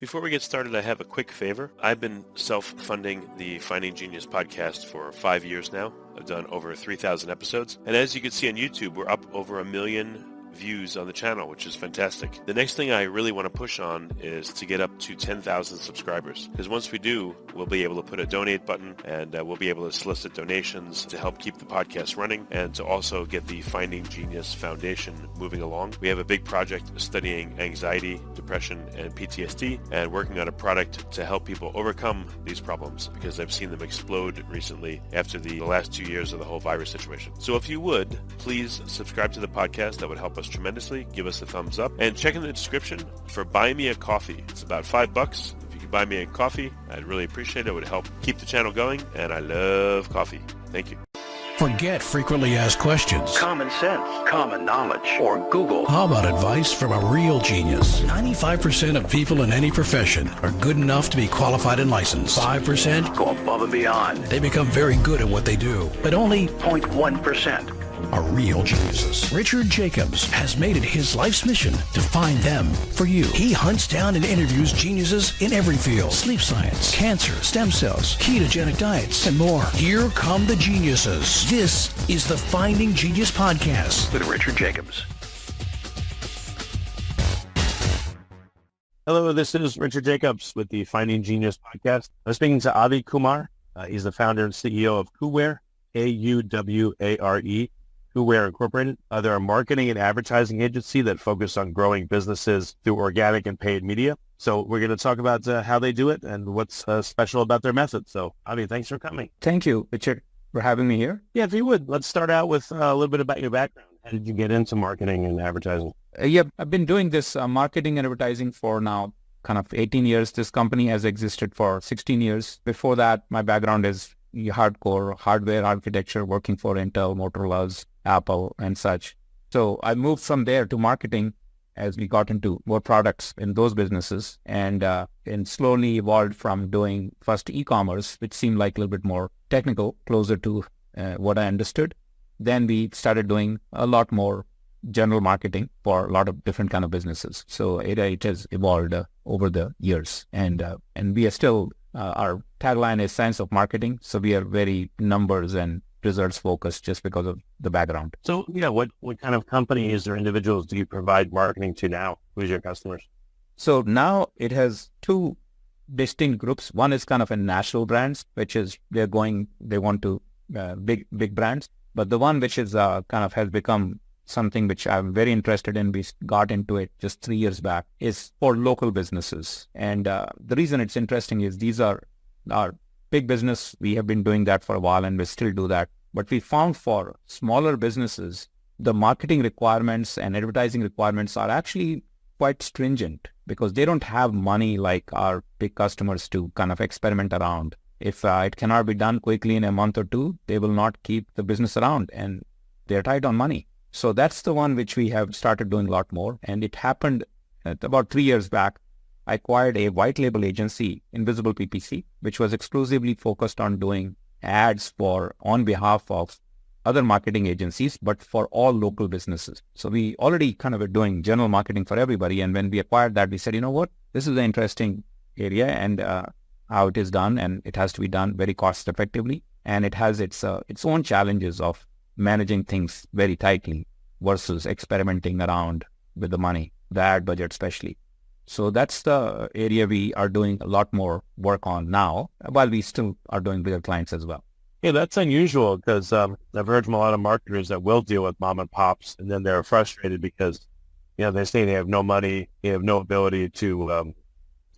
Before we get started, I have a quick favor. I've been self-funding the Finding Genius podcast for 5 years now. I've done over 3,000 episodes. And as you can see on YouTube, we're up over 1 million views on the channel, which is fantastic. The next thing I really want to push on is to get up to 10,000 subscribers. Because once we do, we'll be able to put a donate button and we'll be able to solicit donations to help keep the podcast running and to also get the Finding Genius Foundation moving along. We have a big project studying anxiety, depression, and PTSD and working on a product to help people overcome these problems because I've seen them explode recently after the last 2 years of the whole virus situation. So if you would, please subscribe to the podcast. That would help us tremendously. Give us a thumbs up and check in the description for Buy Me a Coffee. It's about $5. If you could buy me a coffee, I'd really appreciate it. It would help keep the channel going, and I love coffee. Thank you. Forget frequently asked questions. Common sense, common knowledge, or Google. How about advice from a real genius? 95% of people in any profession are good enough to be qualified and licensed. 5% Go above and beyond. they become very good at what they do, but only 0.1%. are real geniuses. Richard Jacobs has made it his life's mission to find them for you. He hunts down and interviews geniuses in every field: sleep science, cancer, stem cells, ketogenic diets, and more. Here come the geniuses. This is the Finding Genius Podcast. With Richard Jacobs. Hello, this is Richard Jacobs with the Finding Genius podcast. I'm speaking to Avi Kumar. He's the founder and CEO of KUWARE, KUWARE, KUWARE Incorporated. They're a marketing and advertising agency that focus on growing businesses through organic and paid media. So we're going to talk about how they do it and what's special about their method. So, Avi, thanks for coming. Thank you, Richard, for having me here. Yeah, if you would, let's start out with a little bit about your background. How did you get into marketing and advertising? I've been doing this marketing and advertising for now kind of 18 years. This company has existed for 16 years. Before that, my background is hardcore hardware architecture, working for Intel, Motorola, Apple, and such. So I moved from there to marketing as we got into more products in those businesses and slowly evolved from doing first e-commerce, which seemed like a little bit more technical, closer to what I understood. Then we started doing a lot more general marketing for a lot of different kind of businesses. So it has evolved over the years, and we are still our tagline is science of marketing. So we are very numbers and results focused just because of the background. So, what kind of companies or individuals do you provide marketing to now? Who's your customers? So now it has two distinct groups. One is kind of a national brands, which is they want to big brands. But the one which is kind of has become something which I'm very interested in, we got into it just 3 years back, is for local businesses. And the reason it's interesting is these are our big business. We have been doing that for a while and we still do that. But we found for smaller businesses, the marketing requirements and advertising requirements are actually quite stringent because they don't have money like our big customers to kind of experiment around. If it cannot be done quickly in a month or two, they will not keep the business around and they're tight on money. So that's the one which we have started doing a lot more. And it happened about 3 years back. I acquired a white label agency, Invisible PPC, which was exclusively focused on doing ads on behalf of other marketing agencies, but for all local businesses. So we already kind of were doing general marketing for everybody. And when we acquired that, we said, you know what, this is an interesting area and how it is done. And it has to be done very cost effectively. And it has its own challenges of managing things very tightly versus experimenting around with the money, the ad budget especially. So that's the area we are doing a lot more work on now, while we still are doing bigger clients as well. Yeah, that's unusual because I've heard from a lot of marketers that will deal with mom and pops, and then they're frustrated because they say they have no money, they have no ability to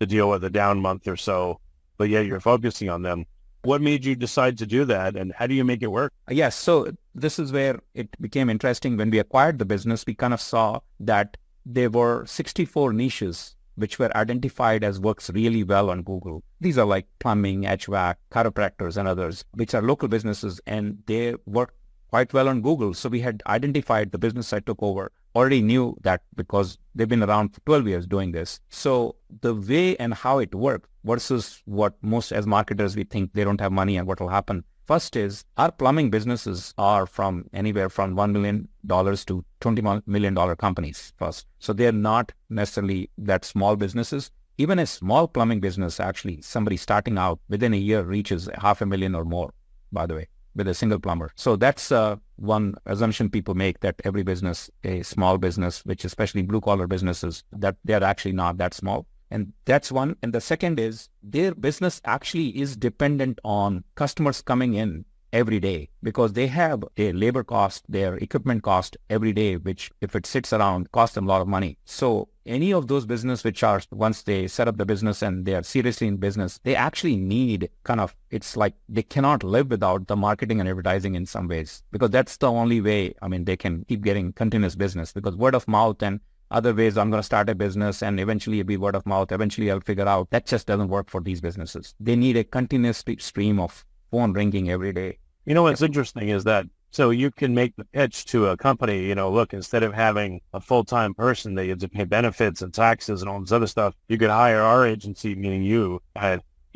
deal with a down month or so, but yet you're focusing on them. What made you decide to do that, and how do you make it work? Yes, so this is where it became interesting. When we acquired the business, we kind of saw that there were 64 niches which were identified as works really well on Google. These are like plumbing, HVAC, chiropractors, and others, which are local businesses, and they work quite well on Google. So we had identified the business I took over, already knew that because they've been around for 12 years doing this. So the way and how it worked versus what most as marketers we think they don't have money and what will happen. First is our plumbing businesses are from anywhere from $1 million to $20 million companies first. So they're not necessarily that small businesses. even a small plumbing business, actually, somebody starting out within a year reaches $500,000 or more, by the way, with a single plumber. So that's one assumption people make, that every business, a small business, which especially blue collar businesses, that they're actually not that small. And that's one. And the second is their business actually is dependent on customers coming in every day, because they have a labor cost, their equipment cost every day, which if it sits around, costs them a lot of money. So any of those business which are, once they set up the business and they are seriously in business, they actually need it's like they cannot live without the marketing and advertising in some ways, because that's the only way, they can keep getting continuous business, because word of mouth and other ways, I'm going to start a business and eventually it'll be word of mouth. Eventually I'll figure out, that just doesn't work for these businesses. They need a continuous stream of phone ringing every day. You know, what's interesting is that, so you can make the pitch to a company, look, instead of having a full-time person that you have to pay benefits and taxes and all this other stuff, you could hire our agency, meaning you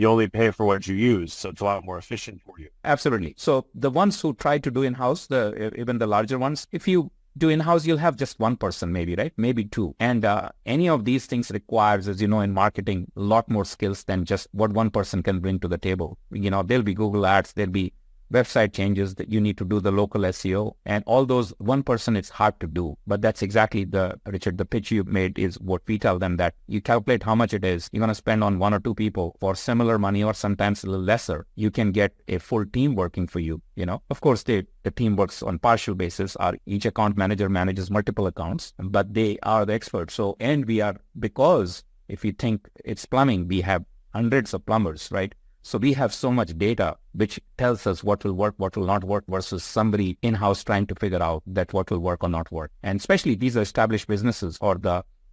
only pay for what you use. So it's a lot more efficient for you. Absolutely. So the ones who try to do in-house, even the larger ones, if you do in-house, you'll have just one person maybe, right? Maybe two. And any of these things requires, as you know, in marketing, a lot more skills than just what one person can bring to the table. There'll be Google ads, there'll be website changes that you need to do, the local SEO, and all those. One person, it's hard to do. But that's exactly Richard, the pitch you made is what we tell them, that you calculate how much it is. You're going to spend on one or two people for similar money, or sometimes a little lesser. You can get a full team working for you. Of course, the team works on partial basis. Each account manager manages multiple accounts, but they are the experts. So, and because if you think it's plumbing, we have hundreds of plumbers, right? So we have so much data which tells us what will work, what will not work, versus somebody in-house trying to figure out that what will work or not work. And especially these are established businesses, or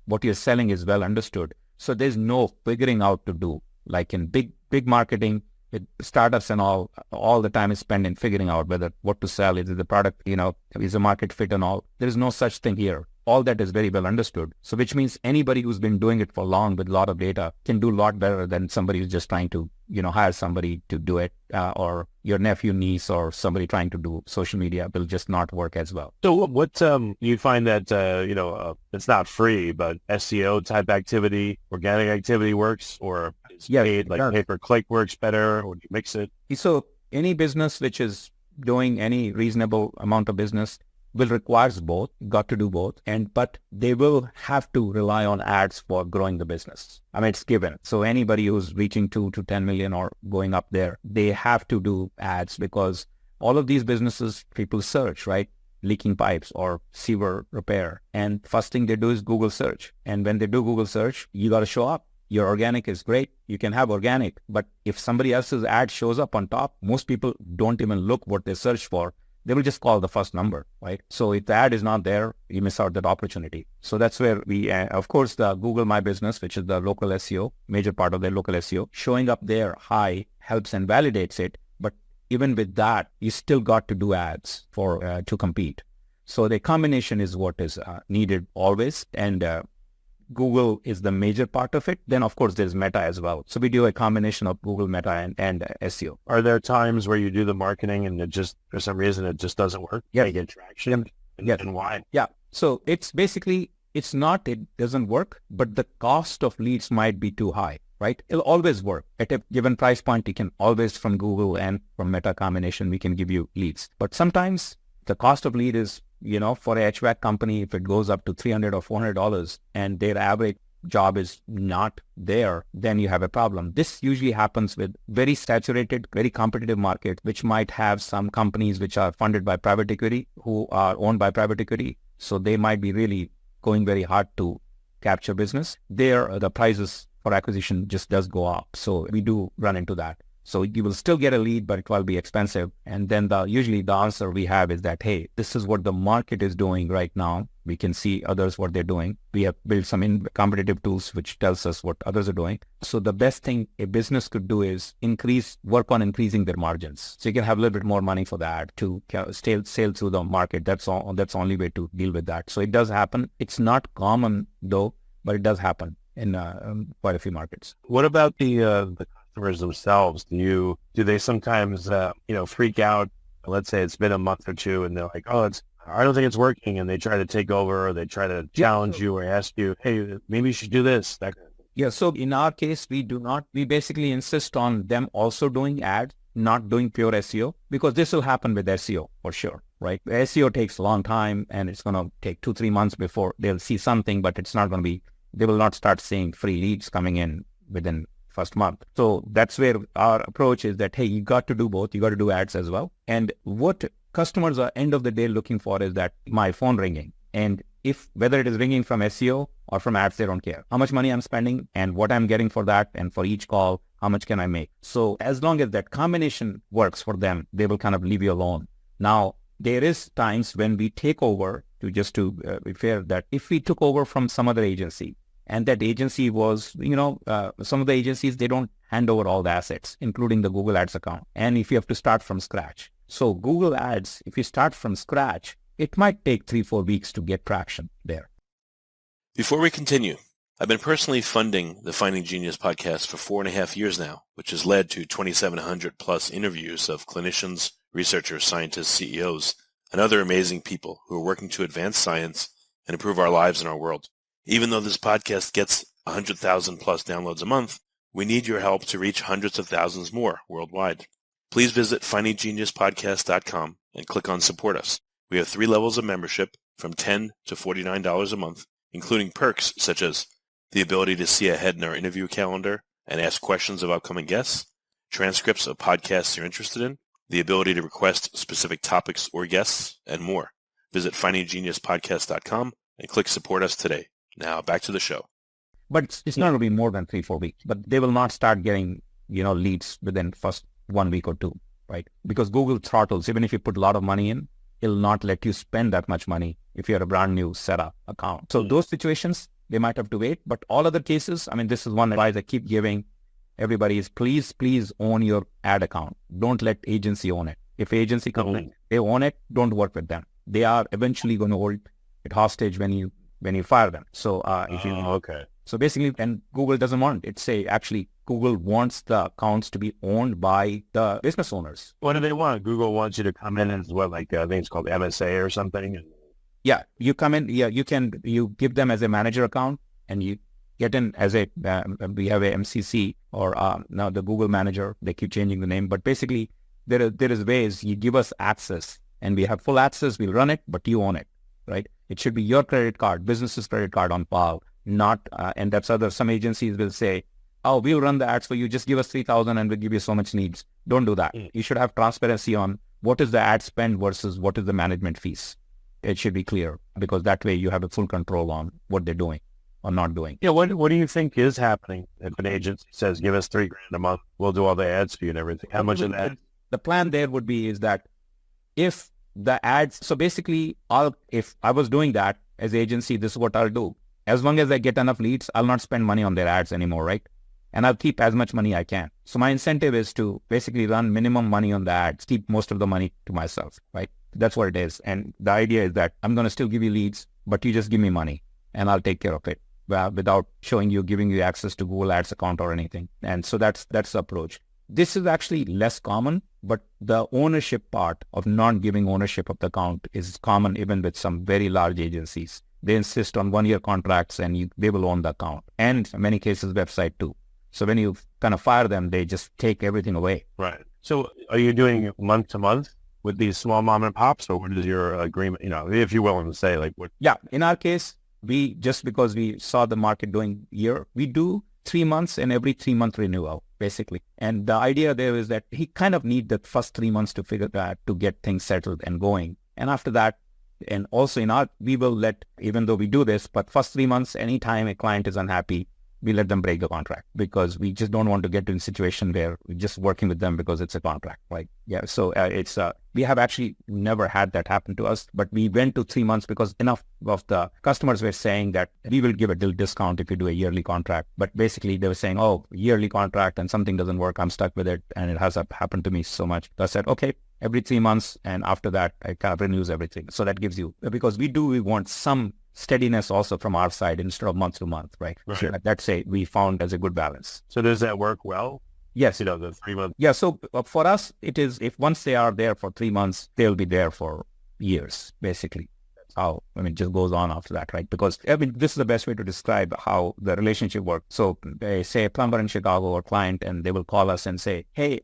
what you're selling is well understood. So there's no figuring out to do. Like in big marketing with startups and all the time is spent in figuring out what to sell. Is it the product, is the market fit and all. There is no such thing here. All that is very well understood. So which means anybody who's been doing it for long with a lot of data can do a lot better than somebody who's just trying to, hire somebody to do it, or your nephew, niece, or somebody trying to do social media will just not work as well. So what you find that, it's not free, but SEO type activity, organic activity works, or is paid, like pay-per-click works better, or do you mix it? So any business which is doing any reasonable amount of business will requires both, got to do both, but they will have to rely on ads for growing the business. It's given. So anybody who's reaching 2 to 10 million or going up there, they have to do ads, because all of these businesses, people search, right? Leaking pipes or sewer repair. And first thing they do is Google search. And when they do Google search, you got to show up. Your organic is great. You can have organic, but if somebody else's ad shows up on top, most people don't even look what they search for. They will just call the first number, right? So if the ad is not there, you miss out that opportunity. So that's where we, of course, the Google My Business, which is the local SEO, major part of their local SEO, showing up there high helps and validates it. But even with that, you still got to do ads to compete. So the combination is what is needed always. And Google is the major part of it. Then, of course, there's Meta as well. So we do a combination of Google, Meta, and SEO. Are there times where you do the marketing and it just, for some reason, it just doesn't work? Yeah. You get traction? Yes. And why? Yeah. So it's basically, it doesn't work, but the cost of leads might be too high, right? It'll always work. At a given price point, you can always, from Google and from Meta combination, we can give you leads. But sometimes the cost of lead is, for a HVAC company, if it goes up to $300 or $400 and their average job is not there, then you have a problem. This usually happens with very saturated, very competitive market, which might have some companies which are funded by private equity, who are owned by private equity. So they might be really going very hard to capture business. There, the prices for acquisition just does go up. So we do run into that. So you will still get a lead, but it will be expensive. And then usually the answer we have is that, hey, this is what the market is doing right now. We can see others, what they're doing. We have built some competitive tools which tells us what others are doing. So the best thing a business could do is work on increasing their margins. So you can have a little bit more money for that to sail through the market. That's all. That's the only way to deal with that. So it does happen. It's not common though, but it does happen in quite a few markets. What about the customers themselves? Do they sometimes freak out? Let's say it's been a month or two and they're like, I don't think it's working, and they try to take over, or they try to challenge you or ask you, hey, maybe you should do this. Yeah. So in our case, we basically insist on them also doing ads, not doing pure SEO, because this will happen with SEO for sure, right? SEO takes a long time and it's going to take 2-3 months before they'll see something, but it's not going to be, they will not start seeing free leads coming in within first month. So that's where our approach is that, hey, you got to do both. You got to do ads as well. And what customers are end of the day looking for is that my phone ringing. And if whether it is ringing from SEO or from ads, they don't care how much money I'm spending and what I'm getting for that. And for each call, how much can I make? So as long as that combination works for them, they will kind of leave you alone. Now, there is times when we take over, to be fair, that if we took over from some other agency and that agency was, some of the agencies, they don't hand over all the assets, including the Google Ads account. And if you have to start from scratch. So Google Ads, if you start from scratch, it might take 3-4 weeks to get traction there. Before we continue, I've been personally funding the Finding Genius podcast for 4.5 years now, which has led to 2,700 plus interviews of clinicians, researchers, scientists, CEOs, and other amazing people who are working to advance science and improve our lives and our world. Even though this podcast gets 100,000 plus downloads a month, we need your help to reach hundreds of thousands more worldwide. Please visit findinggeniuspodcast.com and click on Support Us. We have 3 levels of membership from $10 to $49 a month, including perks such as the ability to see ahead in our interview calendar and ask questions of upcoming guests, transcripts of podcasts you're interested in, the ability to request specific topics or guests, and more. Visit findinggeniuspodcast.com and click Support Us today. Now back to the show. But it's not going to be more than 3-4 weeks. But they will not start getting, leads within first 1 week or 2, right? Because Google throttles, even if you put a lot of money in, it'll not let you spend that much money if you're a brand new setup account. So those situations, they might have to wait. But all other cases, this is one advice I keep giving everybody is please own your ad account. Don't let agency own it. If agency comes in, they own it, don't work with them. They are eventually going to hold it hostage when you fire them. So okay. So basically, and Google doesn't want it. Actually, Google wants the accounts to be owned by the business owners. What do they want? Google wants you to come in and I think it's called MSA or something. Yeah, you come in. Yeah, you give them as a manager account, and you get in as we have a MCC or now the Google Manager. They keep changing the name, but basically there is ways you give us access, and we have full access. We'll run it, but you own it, right? It should be your credit card, business's credit card on file, not and that's other. Some agencies will say, "Oh, we'll run the ads for you. Just give us 3,000, and we'll give you so much needs." Don't do that. You should have transparency on what is the ad spend versus what is the management fees. It should be clear, because that way you have a full control on what they're doing or not doing. Yeah. What do you think is happening if an agency says, give us $3,000 a month, we'll do all the ads for you and everything? How much of that? The plan there would be is that if the ads, so basically if I was doing that as agency, this is what I'll do. As long as I get enough leads, I'll not spend money on their ads anymore, right? And I'll keep as much money I can. So my incentive is to basically run minimum money on the ads, keep most of the money to myself, right? That's what it is. And the idea is that I'm going to still give you leads, but you just give me money and I'll take care of it without giving you access to Google Ads account or anything. And so that's the approach. This is actually less common, but the ownership part of not giving ownership of the account is common even with some very large agencies. They insist on 1-year contracts and they will own the account, and in many cases website too. So when you kind of fire them, they just take everything away. Right. So are you doing it month to month with these small mom and pops, or what is your agreement? If you're willing to say, like what? Yeah. In our case, because we saw the market doing year, we do 3 months and every 3-month renewal, basically. And the idea there is that he kind of need the first 3 months to figure that, to get things settled and going. And after that, and also we will let, even though we do this, but first 3 months, anytime a client is unhappy, we let them break the contract, because we just don't want to get to a situation where we're just working with them because it's a contract, right? Yeah. So we have actually never had that happen to us, but we went to 3 months because enough of the customers were saying that we will give a discount if you do a yearly contract. But basically they were saying, oh, yearly contract and something doesn't work, I'm stuck with it. And it has happened to me so much. So I said, okay, every 3 months. And after that, I kind of renews everything. So that gives you, because we want some steadiness also from our side instead of month to month, right? So that's we found as a good balance. So does that work well? Yes. The 3 months. Yeah. So for us, it is, if once they are there for 3 months, they'll be there for years, basically. how, it just goes on after that, right? Because, this is the best way to describe how the relationship works. So they say a plumber in Chicago or client, and they will call us and say, hey,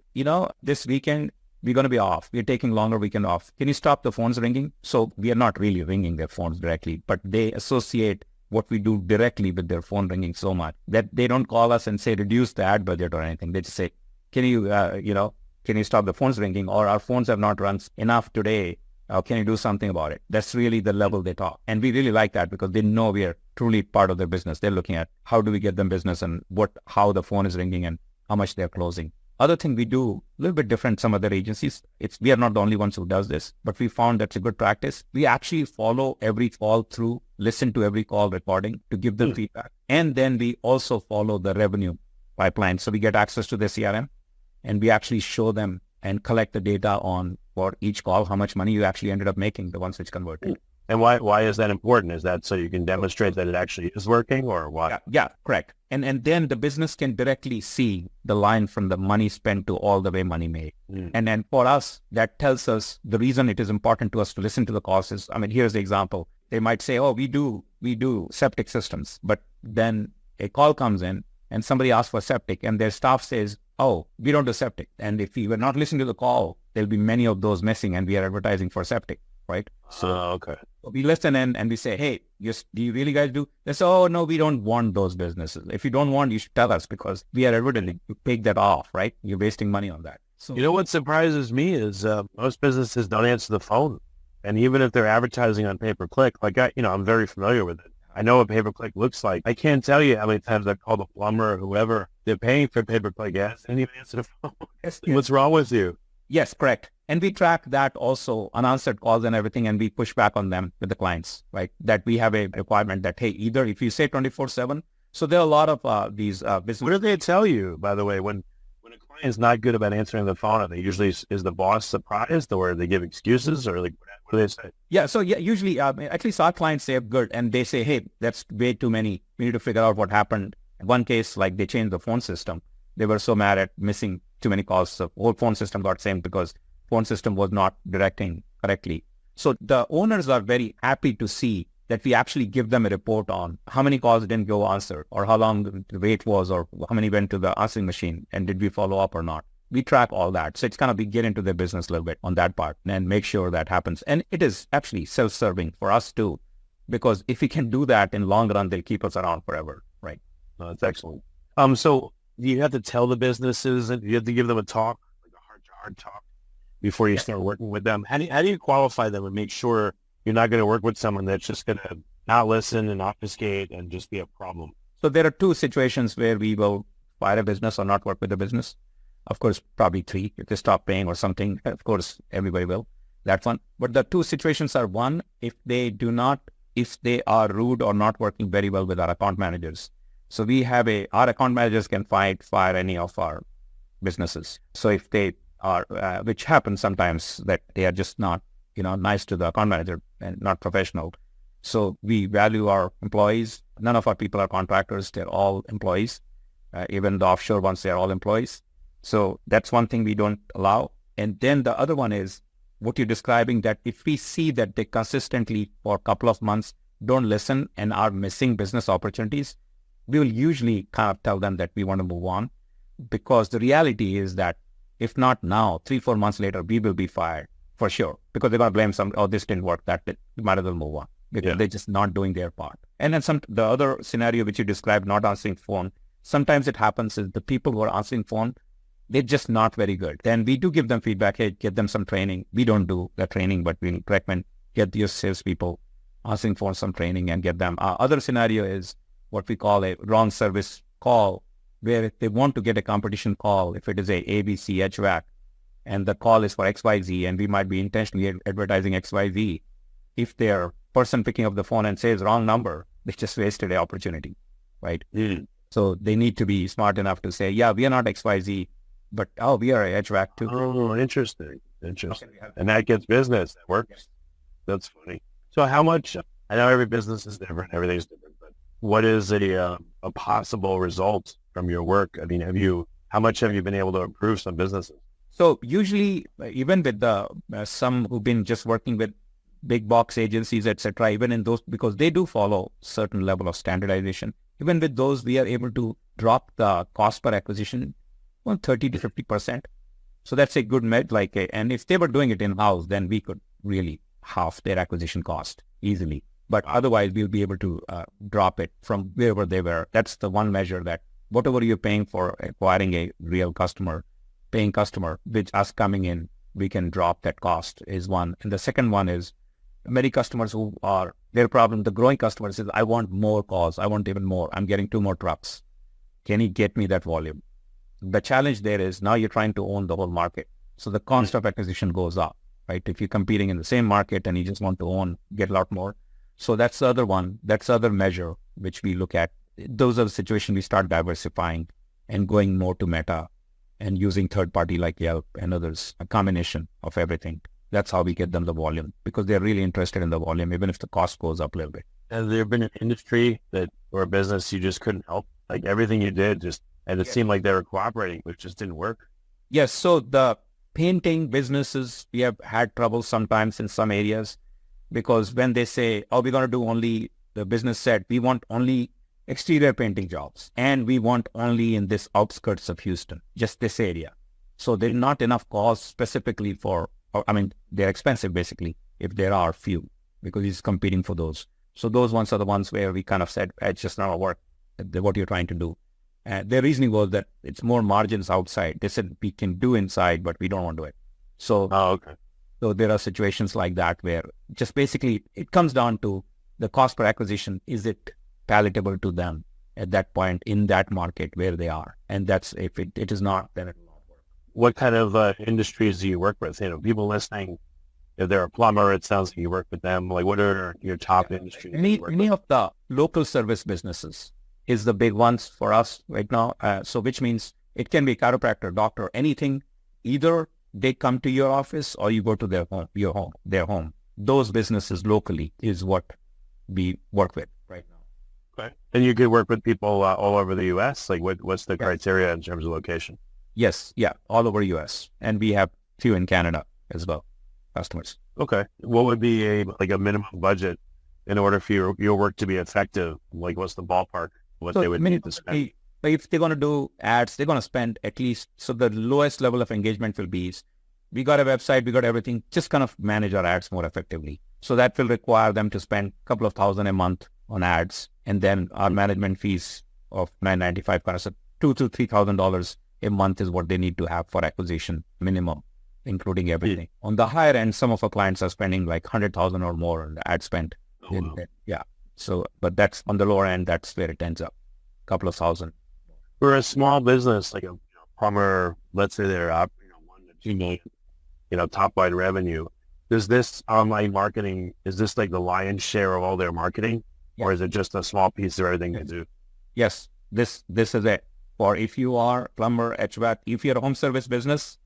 this weekend, we're going to be off. We're taking longer weekend off. Can you stop the phones ringing? So we are not really ringing their phones directly, but they associate what we do directly with their phone ringing so much that they don't call us and say, reduce the ad budget or anything. They just say, can you, can you stop the phones ringing? Or our phones have not run enough today. Can you do something about it? That's really the level they talk. And we really like that because they know we are truly part of their business. They're looking at how do we get them business and how the phone is ringing and how much they're closing. Other thing we do a little bit different some other agencies. We are not the only ones who does this, but we found that's a good practice. We actually follow every call through, listen to every call recording to give them feedback. And then we also follow the revenue pipeline. So we get access to the CRM and we actually show them and collect the data on for each call, how much money you actually ended up making, the ones which converted. And why is that important? Is that so you can demonstrate that it actually is working, or why? Yeah, correct. And then the business can directly see the line from the money spent to all the way money made. And then for us, that tells us the reason it is important to us to listen to the calls is, here's the example. They might say, oh, we do septic systems, but then a call comes in and somebody asks for septic and their staff says, oh, we don't do septic. And if we were not listening to the call, there'll be many of those missing and we are advertising for septic, right? So, okay. We listen in and we say, hey, do you really guys do? They say, oh, no, we don't want those businesses. If you don't want, you should tell us because we are advertising. You take that off, right? You're wasting money on that. So, what surprises me is most businesses don't answer the phone. And even if they're advertising on pay-per-click, I'm very familiar with it. I know what pay-per-click looks like. I can't tell you how many times I call the plumber or whoever. They're paying for pay-per-click ads. They didn't even answer the phone. Yes. What's wrong with you? Yes, correct. And we track that also, unanswered calls and everything, and we push back on them with the clients, right? That we have a requirement that, hey, either if you say 24/7, so there are a lot of these business. What do they tell you, by the way, when a client is not good about answering the phone? Are they usually, is the boss surprised, or they give excuses, or what do they say? Yeah, so usually, at least our clients say good, and they say, hey, that's way too many. We need to figure out what happened. In one case, they changed the phone system. They were so mad at missing too many calls. So whole phone system got synced because phone system was not directing correctly. So the owners are very happy to see that we actually give them a report on how many calls didn't go answered, or how long the wait was, or how many went to the answering machine, and did we follow up or not. We track all that. So it's we get into their business a little bit on that part and make sure that happens. And it is actually self-serving for us too, because if we can do that in long run, they'll keep us around forever, right? No, that's excellent. So do you have to tell the businesses, and you have to give them a talk, like a heart-to-heart talk, before you start working with them? How do you qualify them and make sure you're not going to work with someone that's just going to not listen and obfuscate and just be a problem? So there are two situations where we will fire a business or not work with the business. Of course, probably three. If they stop paying or something, of course, everybody will. That's one. But the two situations are, one, if they are rude or not working very well with our account managers. So we have our account managers can fire any of our businesses. So if they are, which happens sometimes, that they are just not, nice to the account manager and not professional. So we value our employees. None of our people are contractors. They're all employees. Even the offshore ones, they're all employees. So that's one thing we don't allow. And then the other one is what you're describing, that if we see that they consistently for a couple of months don't listen and are missing business opportunities, we will usually tell them that we want to move on, because the reality is that if not now, 3-4 months later, we will be fired for sure, because they're going to blame this didn't work, we might as well move on, because they're just not doing their part. And then the other scenario which you described, not answering phone, sometimes it happens is the people who are answering phone, they're just not very good. Then we do give them feedback, hey, get them some training. We don't do the training, but we recommend get your salespeople answering phone some training and get them. Other scenario is what we call a wrong service call, where if they want to get a competition call, if it is a ABC HVAC, and the call is for XYZ, and we might be intentionally advertising XYZ, if their person picking up the phone and says wrong number, they just wasted an opportunity, right? So they need to be smart enough to say, yeah, we are not XYZ, but we are a HVAC too. Oh, interesting. And that gets business. That works. Yes. That's funny. So how much, I know every business is different, everything's different, but what is a possible result from your work? I mean, how much have you been able to improve some businesses? So usually, even with some who've been just working with big box agencies, etc., even in those, because they do follow certain level of standardization, even with those, we are able to drop the cost per acquisition on 30 to 50%. So that's a good and if they were doing it in-house, then we could really half their acquisition cost easily. But otherwise, we'll be able to drop it from wherever they were. That's the one measure, that whatever you're paying for acquiring a real customer, paying customer, with us coming in, we can drop that cost is one. And the second one is many customers who are, their problem, the growing customers is, I want more calls. I want even more. I'm getting 2 more trucks. Can you get me that volume? The challenge there is now you're trying to own the whole market. So the cost of acquisition goes up, right? If you're competing in the same market and you just want to get a lot more. So that's the other one. That's the other measure which we look at. Those are the situations we start diversifying and going more to Meta and using third party like Yelp and others, a combination of everything. That's how we get them the volume, because they're really interested in the volume, even if the cost goes up a little bit. Has there been an industry or a business you just couldn't help? Like everything you did and it seemed like they were cooperating, but it just didn't work? Yes. So the painting businesses, we have had trouble sometimes in some areas, because when they say, oh, we're going to do only, the business said, we want only exterior painting jobs, and we want only in this outskirts of Houston, just this area. So there's not enough calls specifically for, they're expensive basically, if there are few, because he's competing for those. So those ones are the ones where we kind of said, it's just not work, what you're trying to do. Their reasoning was that it's more margins outside. They said we can do inside, but we don't want to do it. So, okay. So there are situations like that where just basically it comes down to the cost per acquisition. Is it palatable to them at that point in that market where they are? And that's, if it is not, then it will not work. What kind of industries do you work with? People listening, if they're a plumber, it sounds like you work with them. Like, what are your top industries? Any of the local service businesses is the big ones for us right now. So which means it can be chiropractor, doctor, anything. Either they come to your office or you go to their home. Those businesses locally is what we work with right now. Okay. And you could work with people all over the U.S.? Like what's the criteria in terms of location? Yes. Yeah. All over U.S. And we have few in Canada as well, customers. Okay. What would be a minimum budget in order for your work to be effective? Like what's the ballpark? They would need to spend? If they're going to do ads, they're going to spend at least, so the lowest level of engagement will be, we got a website, we got everything, just kind of manage our ads more effectively. So that will require them to spend a couple of $1,000 a month on ads. And then our management fees of $995, kind of so $2,000 to $3,000 a month is what they need to have for acquisition minimum, including everything. On the higher end, some of our clients are spending like $100,000 or more on the ad spend. Wow. Yeah. So, but that's on the lower end, that's where it ends up, a couple of $1,000. For a small business, like a plumber, let's say they're up, 1 to 2 million, top line revenue. Does this online marketing, is this like the lion's share of all their marketing, or is it just a small piece of everything they do? Yes, this is it. Or if you are plumber, HVAC, if you're a home service business,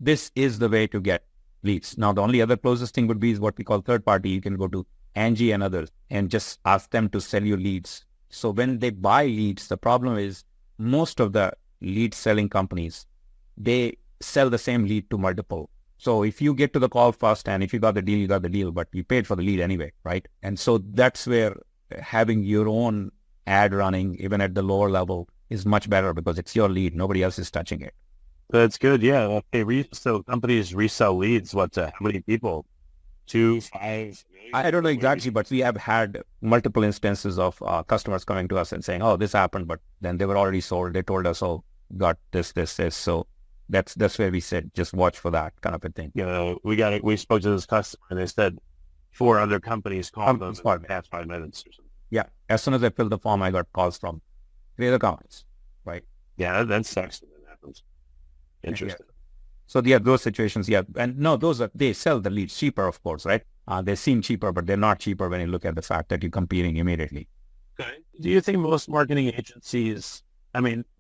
this is the way to get leads. Now, the only other closest thing would be is what we call third party. You can go to Angie and others and just ask them to sell you leads. So when they buy leads, the problem is most of the lead selling companies, they sell the same lead to multiple. So if you get to the call first and if you got the deal, you got the deal, but you paid for the lead anyway, right? And so that's where having your own ad running, even at the lower level, is much better because it's your lead. Nobody else is touching it. That's good. Yeah. Okay. So companies resell leads. How many people? 2, 5? I don't know exactly, but we have had multiple instances of customers coming to us and saying, oh, this happened, but then they were already sold. They told us, oh, got this. So that's where we said, just watch for that kind of a thing. We spoke to this customer and they said 4 other companies called them in the past 5 minutes or something. Yeah. As soon as I filled the form, I got calls from 3 other companies, right? Yeah, that sucks when that happens. Interesting. Yeah. So those situations, and no, they sell the leads cheaper, of course, right? They seem cheaper, but they're not cheaper when you look at the fact that you're competing immediately. Okay. Do you think most marketing agencies,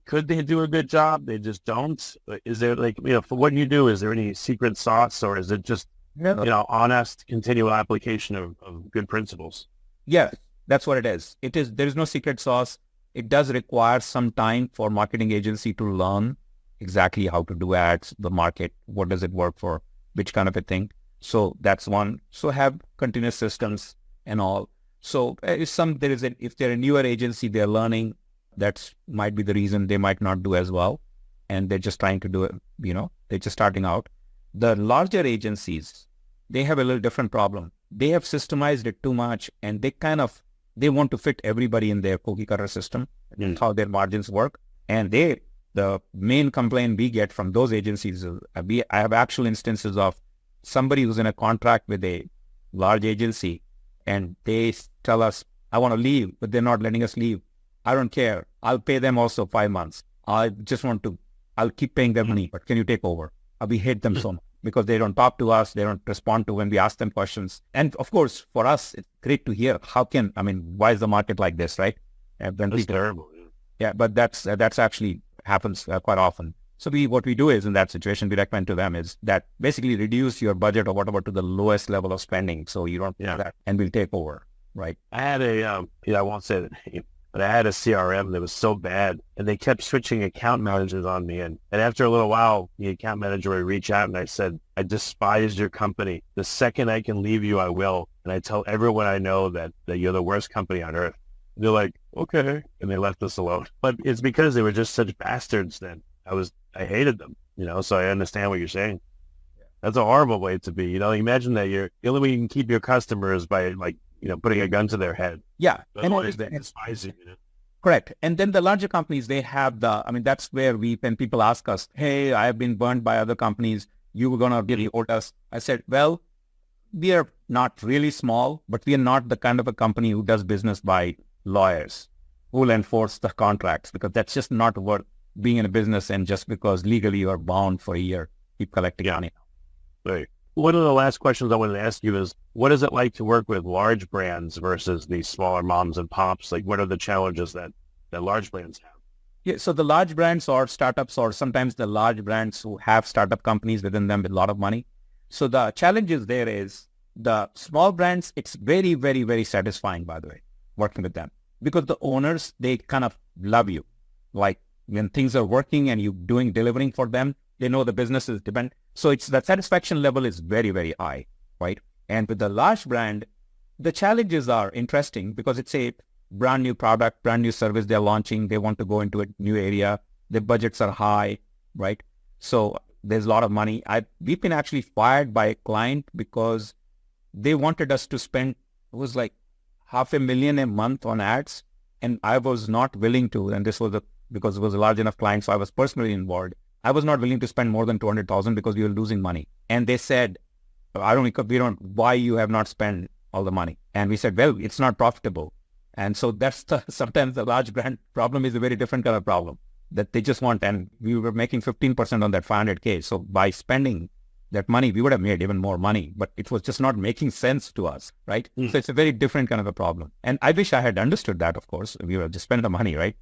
could they do a good job? They just don't? Is there for what you do, is there any secret sauce, or is it just, honest, continual application of good principles? Yeah, that's what it is. There is no secret sauce. It does require some time for marketing agency to learn exactly how to do ads, the market, what does it work for, which kind of a thing. So that's one. So have continuous systems and all. So if they're a newer agency, they're learning. That might be the reason they might not do as well, and they're just trying to do it. They're just starting out. The larger agencies, they have a little different problem. They have systemized it too much, and they want to fit everybody in their cookie cutter system. That's how their margins work. And the main complaint we get from those agencies is, I have actual instances of somebody who's in a contract with a large agency, and they tell us, I want to leave, but they're not letting us leave. I don't care. I'll pay them also 5 months. I'll keep paying them money, but can you take over? We hate them so much because they don't talk to us. They don't respond to when we ask them questions. And of course, for us, it's great to hear. Why is the market like this, right? That's terrible. Yeah, but that's actually happens quite often. So what we do is, in that situation, we recommend to them is that basically reduce your budget or whatever to the lowest level of spending, so you don't do that, and we'll take over, right? I had I won't say the name, but I had a CRM that was so bad, and they kept switching account managers on me. And after a little while, the account manager would reach out, and I said, I despise your company. The second I can leave you, I will. And I tell everyone I know that you're the worst company on earth. And they're like, okay. And they left us alone. But it's because they were just such bastards that I hated them, so I understand what you're saying. That's a horrible way to be. Imagine that the only way you can keep your customers by putting a gun to their head. Yeah. Otherwise they despise you. Correct. And then the larger companies, they have that's where when people ask us, hey, I have been burned by other companies, you were going to report us. I said, well, we are not really small, but we are not the kind of a company who does business by lawyers who will enforce the contracts, because that's just not worth being in a business, and just because legally you are bound for a year, keep collecting money. Right. One of the last questions I wanted to ask you is, what is it like to work with large brands versus these smaller moms and pops? Like, what are the challenges that large brands have? Yeah, so the large brands or startups, or sometimes the large brands who have startup companies within them with a lot of money. So the challenges there is, the small brands, it's very, very, very satisfying, by the way, working with them, because the owners, they kind of love you. Like, when things are working and you're delivering for them, they know the business is dependent. So it's the satisfaction level is very, very high, right? And with the large brand, the challenges are interesting because it's a brand new product, brand new service they're launching. They want to go into a new area. Their budgets are high, right? So there's a lot of money. We've been actually fired by a client because they wanted us to spend, it was like $500,000 a month on ads. And I was not willing to, and this was because it was a large enough client, so I was personally involved. I was not willing to spend more than $200,000 because we were losing money. And they said, why you have not spent all the money? And we said, well, it's not profitable. And so that's sometimes the large brand problem is a very different kind of problem that they just want. And we were making 15% on that $500K. So by spending that money, we would have made even more money, but it was just not making sense to us, right? So it's a very different kind of a problem. And I wish I had understood that, of course. We would have just spent the money, right?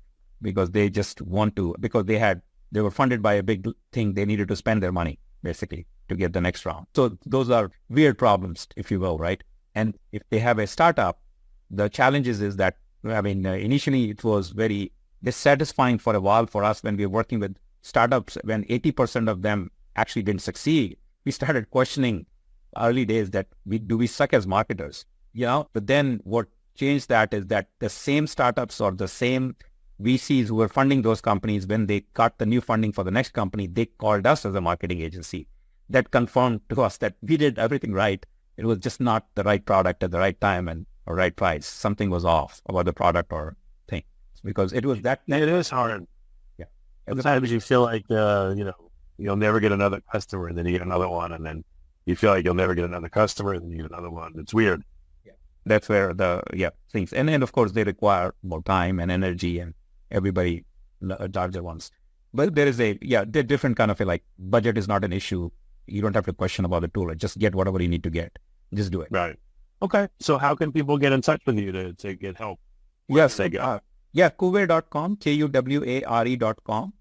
Because they just want to, because they were funded by a big thing. They needed to spend their money, basically, to get the next round. So those are weird problems, if you will, right? And if they have a startup, the challenges is that, initially it was very dissatisfying for a while for us when we were working with startups, when 80% of them actually didn't succeed. We started questioning early days that do we suck as marketers? But then what changed that is that the same startups or the same VCs who were funding those companies, when they got the new funding for the next company, they called us as a marketing agency. That confirmed to us that we did everything right. It was just not the right product at the right time and or right price. Something was off about the product or thing, because it was that. It is hard. Yeah. Sometimes you feel like, you'll never get another customer, and then you get another one, and then you feel like you'll never get another customer, and then you get another one. It's weird. Yeah. That's where things. And then, of course, they require more time and energy, and everybody larger ones. But there is they're different kind of budget is not an issue. You don't have to question about the tool. Just get whatever you need to get. Just do it. Right. Okay. So how can people get in touch with you to get help? Yes. KUWARE.com, KUWARE.com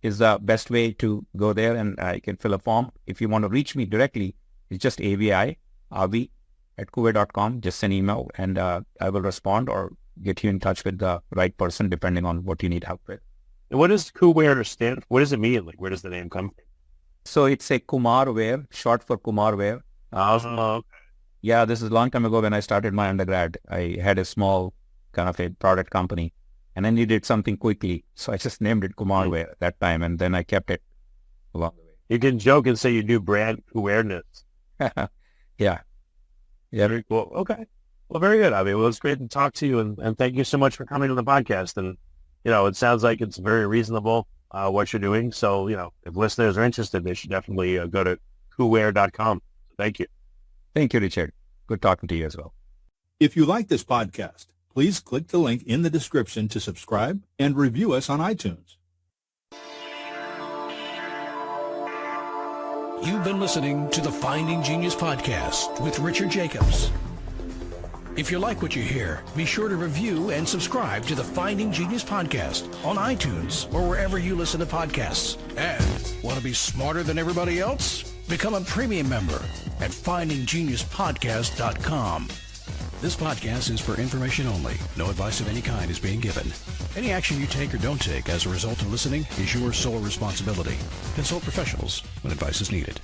is the best way to go there, and I can fill a form. If you want to reach me directly, it's just Avi at KUWARE.com. Just send email, and I will respond or get you in touch with the right person depending on what you need help with. And what does KUWARE stand for? What does it mean? Like, where does the name come from? So it's a KumarWare, short for KumarWare. Oh, Yeah, this is a long time ago when I started my undergrad. I had a small kind of a product company and I needed something quickly. So I just named it KUWARE at that time, and then I kept it along the way. you can joke and say you do brand awareness. Yeah. Yeah. Very cool. Okay. Well, very good, Avi. Well, it's great to talk to you, and thank you so much for coming on the podcast. And, it sounds like it's very reasonable what you're doing. So, if listeners are interested, they should definitely go to KUWARE.com. Thank you. Thank you, Richard. Good talking to you as well. If you like this podcast, please click the link in the description to subscribe and review us on iTunes. You've been listening to the Finding Genius podcast with Richard Jacobs. If you like what you hear, be sure to review and subscribe to the Finding Genius podcast on iTunes or wherever you listen to podcasts. And want to be smarter than everybody else? Become a premium member at findinggeniuspodcast.com. This podcast is for information only. No advice of any kind is being given. Any action you take or don't take as a result of listening is your sole responsibility. Consult professionals when advice is needed.